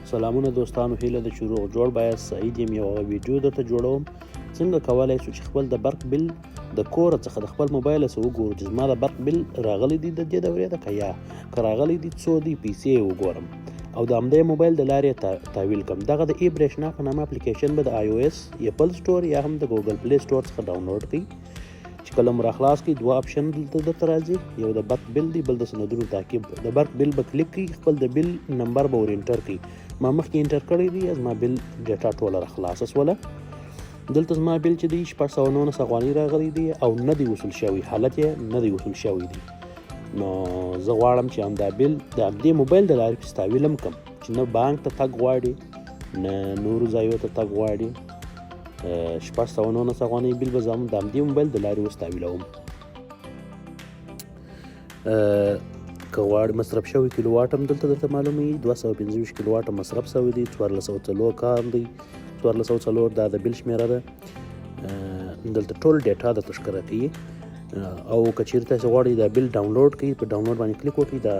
سلامونه دوستانو، هیله ده چې روغ جوړ باید سعید یم. یو ویډیو درته جوړوم څنګه کولی شو چې خپل د برق بل د کور څخه د خپل موبایل څخه وګورو چې زما د برق بل راغلی دی د دې دورې ده که یا که راغلی دی څو دی پیسې یې وګورم او د همدې موبایل د لارې تحویل کړم. دغه د برښنا په نامه اپلیکیشن به د آی او ایس اپل سټور یا هم د ګوګل پلی سټور څخه ډاونلوډ کړئ. چې کله مو راخلاص کړئ دوه اپشن دلته درته راځي، یو د برق بل دی، بل د سندونو تعقیب. د برق بل به کلیک کړئ، خپل د بل نمبر به ور انټر کړئ. ما مخکې انټر کړی دی، زما بل ډیټا ټوله راخلاصه سوله. دلته زما بل چې دی 619 افغانۍ راغلی دی او نه دی وصول شوی، حالت یې نه دی وصول شوی دی. نو زه غواړم چې همدا بل د همدې موبایل د لارې پسې تحویل هم کړم چې نه بانک ته تګ غواړي نه نورو ځایو ته تګ غواړي. 619 افغانۍ بل به زه هم د همدې موبایل د لارې اوس تحویلوم. که غواړي مصرف شوی کیلو واټ هم دلته درته معلوموي، 225 کیلو واټ مصرف شوی دی، 1404 کار دی، 1404 دا د بل شمیره ده. دلته ټول ډیټا درته ښکاره کوي. او که چیرې تاسو غواړئ دا بل ډاونلوډ کړئ، په ډاونلوډ باندې کلیک وکړئ، دا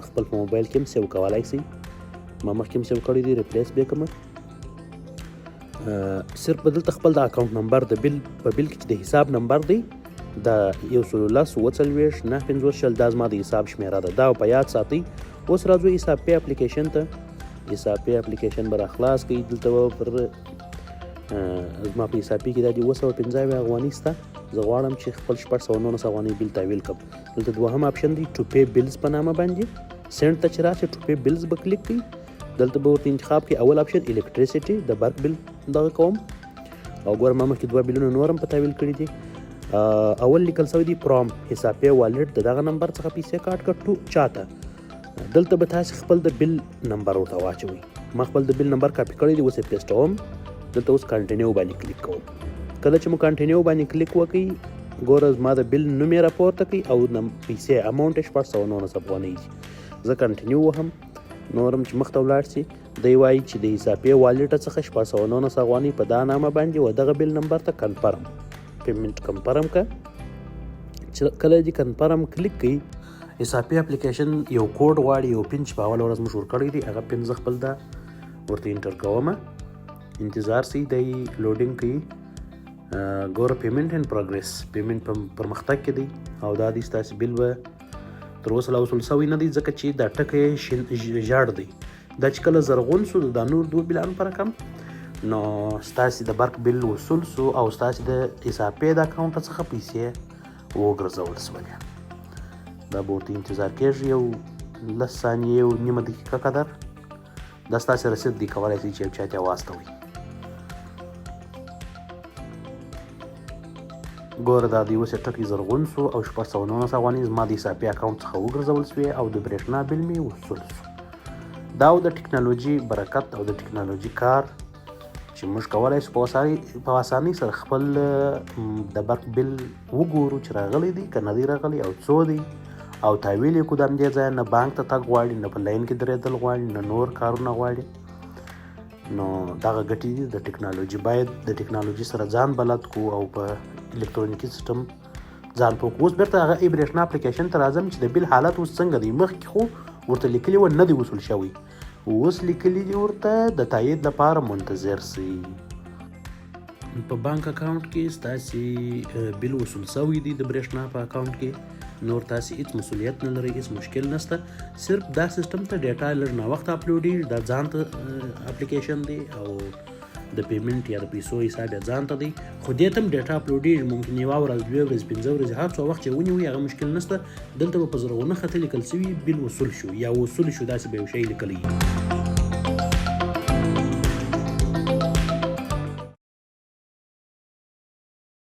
خپل په موبایل کې هم سیو کولی شئ. ما مخکې هم سیو کړی دی، ریپلیس به کړم. صرف به دلته خپل د اکاونټ نمبر د بل په بل کې چې د حساب نمبر دی دا 110 دا زما د حساب شمیره ده، دا په یاد ساتئ. اوس راځو حساب پی اپلیکیشن ته. حساب پی اپلیکیشن به راخلاص کړئ. دلته پر زما په حساب پی کې دا د 215 افغانۍ شته. زه غواړم چې خپل 619 افغانۍ بل تحویل کړم. دلته دوهم اپشن دی ټو پی بلز په نامه باندې، سینډ ته چې راشي ټو پی بلز به کلیک کړئ. دلته به ورته انتخاب کړئ اول اپشن الکتریسیټي د برق بل دغه کوم او ګورم ما مخکې 2 بلونه نور هم په تحویل کړي دي. اول لیکل شوی دی پروم حساب پی والټ د دغه نمبر څخه پیسې کاټ کړو چاته. دلته به تاسو خپل د بل نمبر ورته واچوئ. ما خپل د بل نمبر کاپي کړی دی، اوس یې پیسټوم. دلته اوس کنټینیو باندې کلیک کوم. کله چې مو کنټینیو باندې کلیک وکړئ ګوره زما د بل نوم یې راپورته کوي او پیسې اماونټ یې 619 افغانۍ دي. زه کنټینیو وهم، نور هم چې مخته ولاړ شي دی وایي چې د حساب پی والټ څخه 619 افغانۍ په دا نامه باندې و دغه بل نمبر ته کنفرم پیمنټ کنفرم که. چې کله دې کنفرم کلیک کړئ حساب پی اپلیکیشن یو کوډ غواړي، یو پین چې په اوله ورځ مشهور کړی دی هغه پین زه خپل دا ورته انټر کوم. انتظار سي دی لوډینګ کوي. ګوره پیمنټ ان پروګرس، پیمنټ پرمختګ کې دی او دا دی ستاسو بل به تر اوسه لا وصول شوی نه دی ځکه چې دا ټکی ژاړ دی. دا چې کله زرغون سو دا نور دوه بلان فرق هم نو ستاسو د برق بل وصول سو او ستاسو د حساب پی د اکاونټ څخه پیسې وګرځول شولې. دا به ورته انتظار کېږي یو 10 ثانیې او نیمه دقیقه قدر. دا ستاسو رسید دی، کولی شئ چې یو چا ته واستوئ. ګوره دا دی اوس یې ټکی زرغون سو او 619 افغانۍ زما د حساب پی اکاونټ څخه وګرځول سوې او د برېښنا بل مې وصول سو. دا د ټکنالوژي برکت او د ټکنالوژي کار چې موږ کولی شو په اسانۍ سره خپل د برق بل وګورو چې راغلی دی که نه دی راغلی او څو دی او تحویل یې کړو د همدې ځایه. نه بانک ته تګ غواړي، نه په لاین کې درېدل غواړي، نه نور کارونه غواړي. نو دغه ګټې دي د ټکنالوژي. باید د ټکنالوژي سره ځان بلد کړو او په الکترونیکي سیسټم ځان پوه کړو. اوس بیرته هغه برېښنا اپلیکیشن ته راځم چې د بل حالت اوس څنګه دی. مخکې خو ورته لیکلي وه نه دی وصول شوی، اوس لیکلي دي ورته د تایید لپاره منتظر سئ. په بانک اکاونټ کې ستاسې بل وصول شوی دی د برېښنا په اکاونټ کې. نور تاسې هیڅ مسؤلیت نه لرئ، هیڅ مشکل نشته. صرف دا سیسټم ته ډیټا لږ ناوخته اپلوډېږي، دا ځان ته اپلیکیشن دی او د پیمنټ یا د پیسو حساب یې ځان ته دی. خو دې ته هم ډیټا اپلوډېږي، ممکن یوه ورځ، 2 ورځې، 5 ورځې، هر څو وخت چې ونیوي هغه مشکل نشته. دلته به په زرغونه خط لیکل شوي بل وصول شو یا وصول شو، داسې به یو شی لیکلی وي.